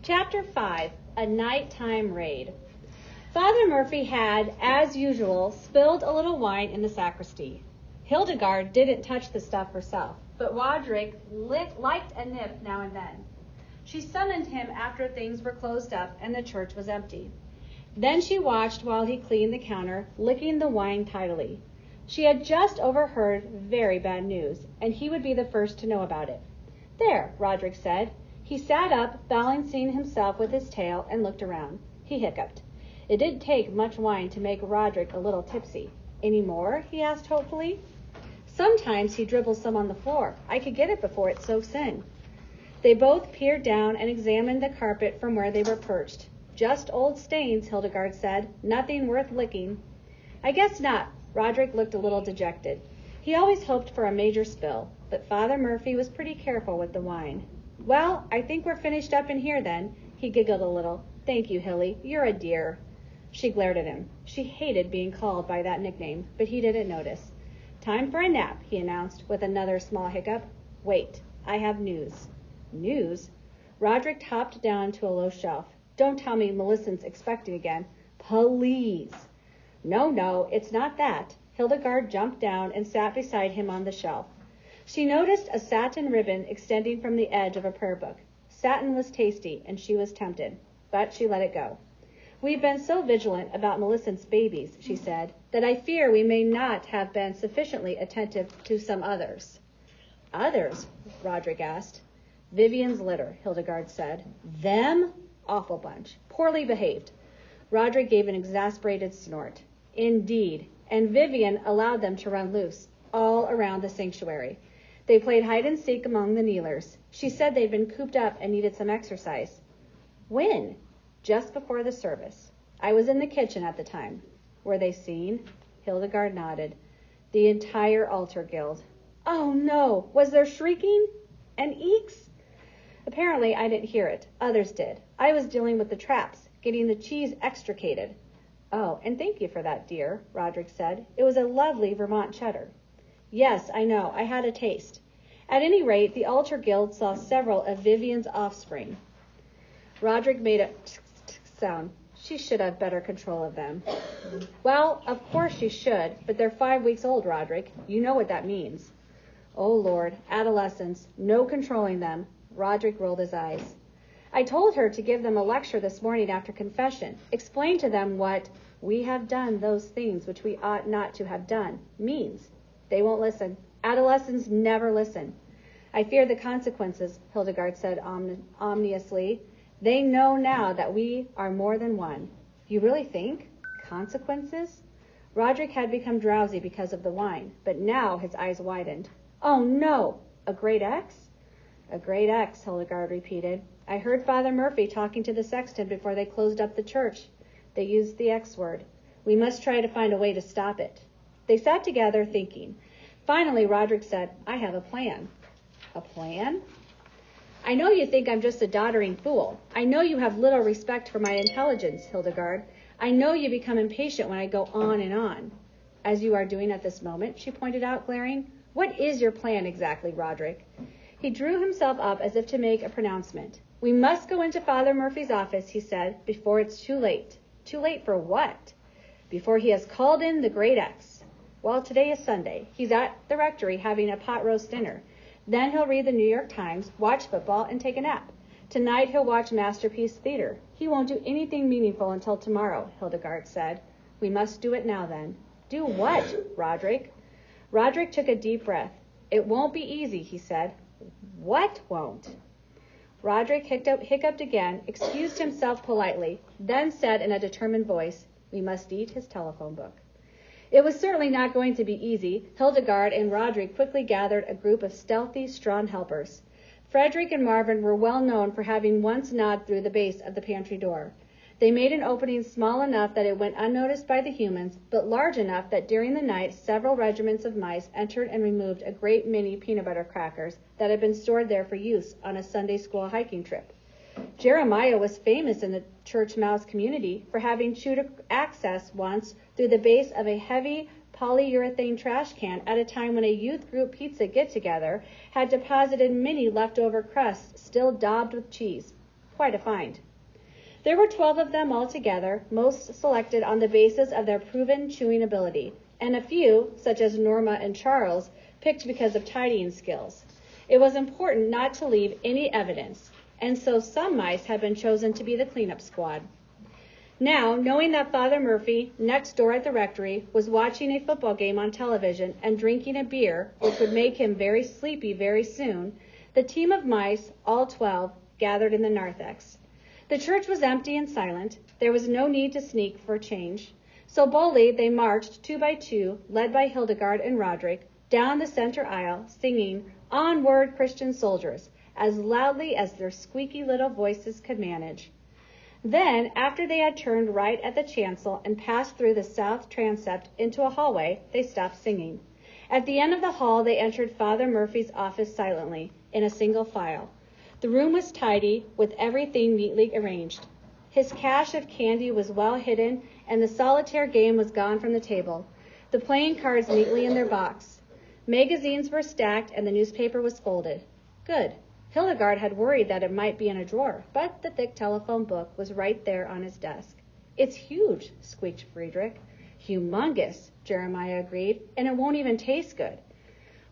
Chapter 5, A Nighttime Raid. Father Murphy had, as usual, spilled a little wine in the sacristy. Hildegard didn't touch the stuff herself, but Roderick liked a nip now and then. She summoned him after things were closed up and the church was empty. Then she watched while he cleaned the counter, licking the wine tidily. She had just overheard very bad news, and he would be the first to know about it. "There," Roderick said. He sat up, balancing himself with his tail, and looked around. He hiccuped. It didn't take much wine to make Roderick a little tipsy. "Any more?" he asked hopefully. "Sometimes he dribbles some on the floor. I could get it before it soaks in." They both peered down and examined the carpet from where they were perched. "Just old stains," Hildegard said. "Nothing worth licking." "I guess not." Roderick looked a little dejected. He always hoped for a major spill, but Father Murphy was pretty careful with the wine. "Well, I think we're finished up in here then." He giggled a little. "Thank you, Hilly. You're a dear." She glared at him. She hated being called by that nickname, but he didn't notice. "Time for a nap," he announced with another small hiccup. "Wait, I have news." "News?" Roderick hopped down to a low shelf. "Don't tell me Millicent's expecting again." "Please." No, it's not that." Hildegard jumped down and sat beside him on the shelf. She noticed a satin ribbon extending from the edge of a prayer book. Satin was tasty, and she was tempted, but she let it go. "We've been so vigilant about Millicent's babies," she said, "that I fear we may not have been sufficiently attentive to some others." "Others?" Roderick asked. "Vivian's litter," Hildegard said. "Them? Awful bunch. Poorly behaved." Roderick gave an exasperated snort. "Indeed. And Vivian allowed them to run loose, all around the sanctuary. They played hide-and-seek among the kneelers. She said they'd been cooped up and needed some exercise." "When?" "Just before the service. I was in the kitchen at the time." "Were they seen?" Hildegard nodded. "The entire altar guild." "Oh, no! Was there shrieking? And eeks?" "Apparently I didn't hear it. Others did. I was dealing with the traps, getting the cheese extricated." "Oh, and thank you for that, dear," Roderick said. "It was a lovely Vermont cheddar." "Yes, I know. I had a taste." At any rate, the altar guild saw several of Vivian's offspring. Roderick made a sound. "She should have better control of them." "Well, of course she should, but they're 5 weeks old, Roderick. You know what that means." "Oh, Lord, adolescents. No controlling them." Roderick rolled his eyes. "I told her to give them a lecture this morning after confession. Explain to them what 'we have done those things which we ought not to have done' means. They won't listen. Adolescents never listen." "I fear the consequences," Hildegard said ominously. "They know now that we are more than one." "You really think? Consequences?" Roderick had become drowsy because of the wine, but now his eyes widened. "Oh, no! A great X?" "A great X," Hildegard repeated. "I heard Father Murphy talking to the sexton before they closed up the church. They used the X word. We must try to find a way to stop it." They sat together thinking. Finally, Roderick said, "I have a plan." "A plan?" "I know you think I'm just a doddering fool. I know you have little respect for my intelligence, Hildegard. I know you become impatient when I go on and on." "As you are doing at this moment," she pointed out, glaring. "What is your plan exactly, Roderick?" He drew himself up as if to make a pronouncement. "We must go into Father Murphy's office," he said, "before it's too late." "Too late for what?" "Before he has called in the great X. Well, today is Sunday. He's at the rectory having a pot roast dinner. Then he'll read the New York Times, watch football, and take a nap. Tonight he'll watch Masterpiece Theater. He won't do anything meaningful until tomorrow," Hildegard said. "We must do it now, then." "Do what, Roderick?" Roderick took a deep breath. "It won't be easy," he said. "What won't?" Roderick hiccuped again, excused himself politely, then said in a determined voice, "We must eat his telephone book." It was certainly not going to be easy. Hildegard and Roderick quickly gathered a group of stealthy, strong helpers. Frederick and Marvin were well known for having once gnawed through the base of the pantry door. They made an opening small enough that it went unnoticed by the humans, but large enough that during the night several regiments of mice entered and removed a great many peanut butter crackers that had been stored there for use on a Sunday school hiking trip. Jeremiah was famous in the church mouse community for having chewed access once through the base of a heavy polyurethane trash can at a time when a youth group pizza get-together had deposited many leftover crusts still daubed with cheese. Quite a find. There were 12 of them altogether, most selected on the basis of their proven chewing ability, and a few, such as Norma and Charles, picked because of tidying skills. It was important not to leave any evidence, and so some mice had been chosen to be the cleanup squad. Now, knowing that Father Murphy, next door at the rectory, was watching a football game on television and drinking a beer, which would make him very sleepy very soon, the team of mice, all 12, gathered in the narthex. The church was empty and silent. There was no need to sneak for a change. So boldly they marched 2 by 2, led by Hildegard and Roderick, down the center aisle, singing, "Onward, Christian soldiers," as loudly as their squeaky little voices could manage. Then, after they had turned right at the chancel and passed through the south transept into a hallway, they stopped singing. At the end of the hall, they entered Father Murphy's office silently, in a single file. The room was tidy, with everything neatly arranged. His cache of candy was well hidden, and the solitaire game was gone from the table, the playing cards neatly in their box. Magazines were stacked, and the newspaper was folded. Good. Hildegard had worried that it might be in a drawer, but the thick telephone book was right there on his desk. "It's huge," squeaked Friedrich. "Humongous," Jeremiah agreed, "and it won't even taste good."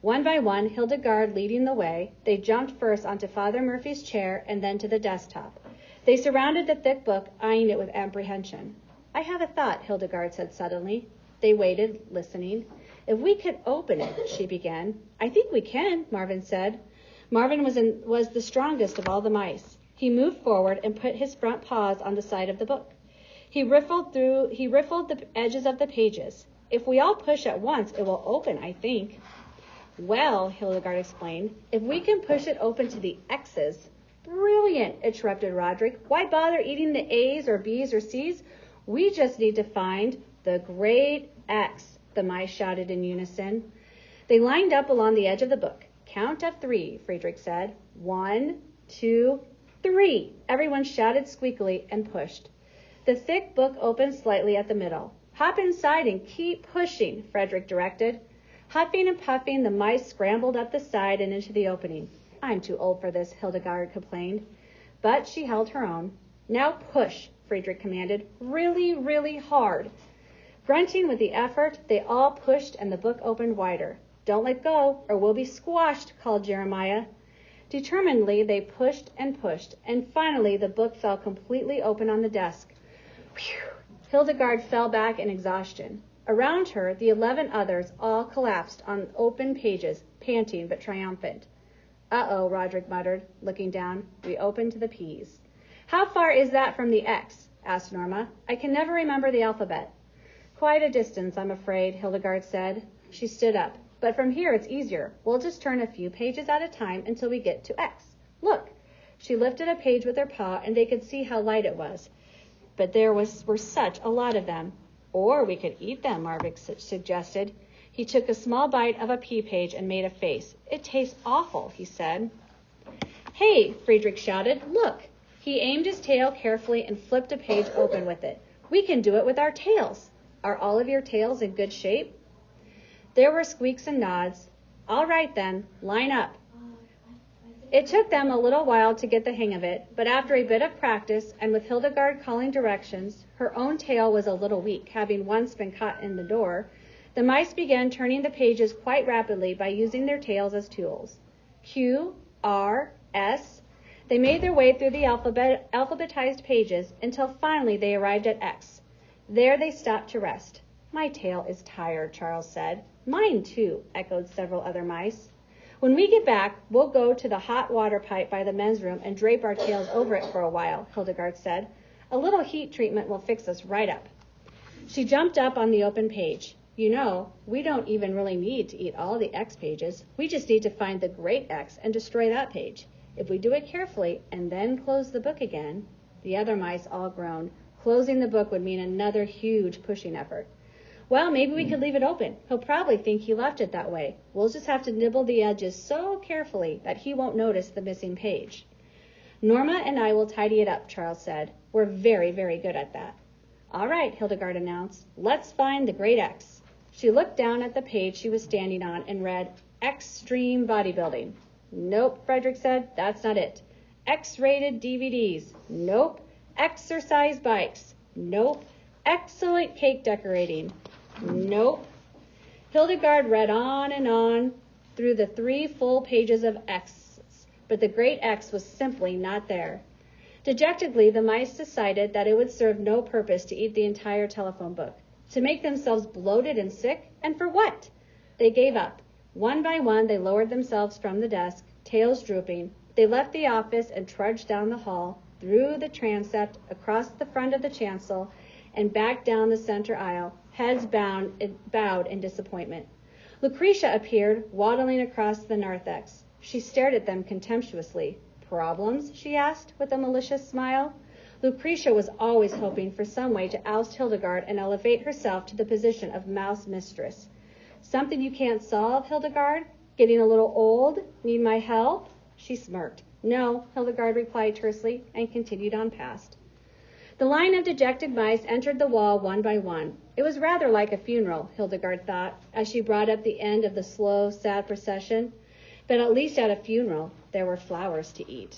One by one, Hildegard leading the way, they jumped first onto Father Murphy's chair and then to the desktop. They surrounded the thick book, eyeing it with apprehension. "I have a thought," Hildegard said suddenly. They waited, listening. "If we could open it," she began. "I think we can," Marvin said. Marvin was the strongest of all the mice. He moved forward and put his front paws on the side of the book. He riffled the edges of the pages. "If we all push at once, it will open, I think." "Well," Hildegard explained, "if we can push it open to the X's." "Brilliant," interrupted Roderick. "Why bother eating the A's or B's or C's? We just need to find the great X," the mice shouted in unison. They lined up along the edge of the book. "Count of 3, Friedrich said. 1, 2, 3. Everyone shouted squeakily and pushed. The thick book opened slightly at the middle. "Hop inside and keep pushing," Friedrich directed. Huffing and puffing, the mice scrambled up the side and into the opening. "I'm too old for this," Hildegard complained. But she held her own. "Now push," Friedrich commanded. "Really, really hard." Grunting with the effort, they all pushed and the book opened wider. "Don't let go, or we'll be squashed," called Jeremiah. Determinedly, they pushed, and finally the book fell completely open on the desk. Whew! Hildegard fell back in exhaustion. Around her, the 11 others all collapsed on open pages, panting but triumphant. "Uh-oh," Roderick muttered, looking down. "We opened to the P's." "How far is that from the X?" asked Norma. "I can never remember the alphabet." "Quite a distance, I'm afraid," Hildegard said. She stood up. "But from here it's easier. We'll just turn a few pages at a time until we get to X. Look." She lifted a page with her paw, and they could see how light it was. But there were such a lot of them. "Or we could eat them," Marvin suggested. He took a small bite of a P page and made a face. "It tastes awful," he said. "Hey," Friedrich shouted, "look." He aimed his tail carefully and flipped a page open with it. "We can do it with our tails. Are all of your tails in good shape?" There were squeaks and nods. "All right then, line up." It took them a little while to get the hang of it, but after a bit of practice, and with Hildegard calling directions, her own tail was a little weak, having once been caught in the door, the mice began turning the pages quite rapidly by using their tails as tools. Q, R, S. They made their way through the alphabetized pages until finally they arrived at X. There they stopped to rest. "My tail is tired," Charles said. "Mine too," echoed several other mice. "When we get back, we'll go to the hot water pipe by the men's room and drape our tails over it for a while," Hildegard said. "A little heat treatment will fix us right up." She jumped up on the open page. "You know, we don't even really need to eat all the X pages. We just need to find the great X and destroy that page. If we do it carefully and then close the book again." The other mice all groaned. Closing the book would mean another huge pushing effort. "Well, maybe we could leave it open. He'll probably think he left it that way. We'll just have to nibble the edges so carefully that he won't notice the missing page." "Norma and I will tidy it up," Charles said. "We're very, very good at that." "All right," Hildegard announced. "Let's find the great X." She looked down at the page she was standing on and read, "Extreme Bodybuilding." "Nope," Friedrich said. "That's not it. X-rated DVDs. Nope. Exercise bikes. Nope. Excellent cake decorating. Nope. Hildegard read on and on through the 3 full pages of X's, but the great X was simply not there. Dejectedly, the mice decided that it would serve no purpose to eat the entire telephone book, to make themselves bloated and sick, and for what? They gave up. One by one, they lowered themselves from the desk, tails drooping. They left the office and trudged down the hall, through the transept, across the front of the chancel, and back down the center aisle, heads bowed in disappointment. Lucretia appeared, waddling across the narthex. She stared at them contemptuously. Problems? She asked, with a malicious smile. Lucretia was always hoping for some way to oust Hildegard and elevate herself to the position of mouse mistress. Something you can't solve, Hildegard? Getting a little old? Need my help? She smirked. No, Hildegard replied tersely, and continued on past. The line of dejected mice entered the wall one by one. It was rather like a funeral, Hildegard thought, as she brought up the end of the slow, sad procession. But at least at a funeral, there were flowers to eat.